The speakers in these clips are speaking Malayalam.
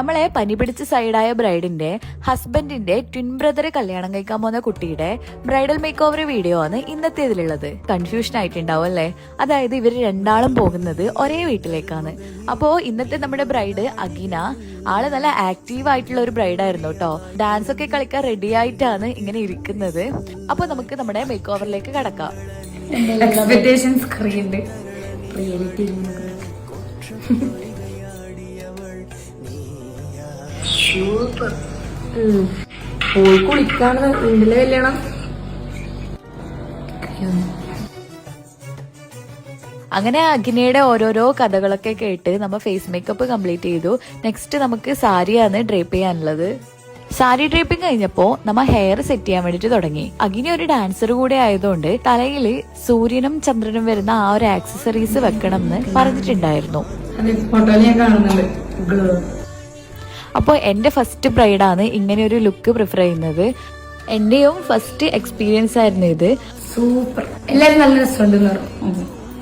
നമ്മളെ പനി പിടിച്ച സൈഡായ ബ്രൈഡിന്റെ ഹസ്ബൻഡിന്റെ ട്വിൻ ബ്രദർ കല്യാണം കഴിക്കാൻ പോകുന്ന കുട്ടിയുടെ ബ്രൈഡൽ മേക്ക് ഓവർ വീഡിയോ ആണ് ഇന്നത്തെ ഇതിലുള്ളത്. കൺഫ്യൂഷൻ ആയിട്ടുണ്ടാവും അല്ലേ? അതായത് ഇവർ രണ്ടാളും പോകുന്നത് ഒരേ വീട്ടിലേക്കാണ്. അപ്പോ ഇന്നത്തെ നമ്മുടെ ബ്രൈഡ് അഗിന ആള് നല്ല ആക്റ്റീവ് ആയിട്ടുള്ള ഒരു ബ്രൈഡായിരുന്നു കേട്ടോ. ഡാൻസ് ഒക്കെ കളിക്കാൻ റെഡി ആയിട്ടാണ് ഇങ്ങനെ ഇരിക്കുന്നത്. അപ്പൊ നമുക്ക് നമ്മുടെ മേക്ക് ഓവറിലേക്ക് കടക്കാം. എക്സ്പെക്ടേഷൻസ് കുറയുണ്ട്, റിയാലിറ്റി സൂപ്പർ. പോയി കുളിക്കാണ് വീട്ടിലെ കല്യാണം. അങ്ങനെ അഗ്നിയുടെ ഓരോരോ കഥകളൊക്കെ കേട്ട് നമ്മൾ ഫേസ് മേക്കപ്പ് കംപ്ലീറ്റ് ചെയ്തു. നെക്സ്റ്റ് നമുക്ക് സാരിയാണ് ഡ്രേപ്പ് ചെയ്യാനുള്ളത്. സാരി ഡ്രേപ്പിംഗ് കഴിഞ്ഞപ്പോ നമ്മ ഹെയർ സെറ്റ് ചെയ്യാൻ വേണ്ടിട്ട് തുടങ്ങി. അഗ്നി ഒരു ഡാൻസർ കൂടെ ആയതുകൊണ്ട് തലയിൽ സൂര്യനും ചന്ദ്രനും വരുന്ന ആ ഒരു ആക്സസറീസ് വെക്കണം എന്ന് പറഞ്ഞിട്ടുണ്ടായിരുന്നു. അപ്പോൾ എന്റെ ഫസ്റ്റ് ബ്രൈഡാണ് ഇങ്ങനെ ഒരു ലുക്ക് പ്രിഫർ ചെയ്യുന്നത്. എന്റെയും ഫസ്റ്റ് എക്സ്പീരിയൻസ് ആയിരുന്നു ഇത്. സൂപ്പർ, എല്ലാരും നല്ല രസമുണ്ട്.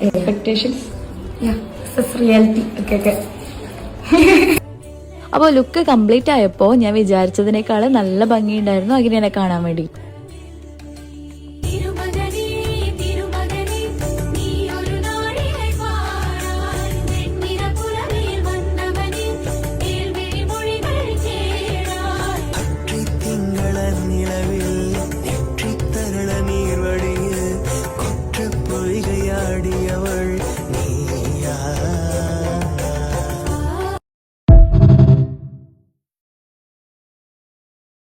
എക്സ്പെക്ടേഷൻസ് റിയാലിറ്റി ഒക്കെ. അപ്പോൾ ലുക്ക് കംപ്ലീറ്റ് ആയപ്പോൾ ഞാൻ വിചാരിച്ചതിനേക്കാൾ നല്ല ഭംഗിയുണ്ടായിരുന്നു അഗ്നിയെ കാണാൻ വേണ്ടി.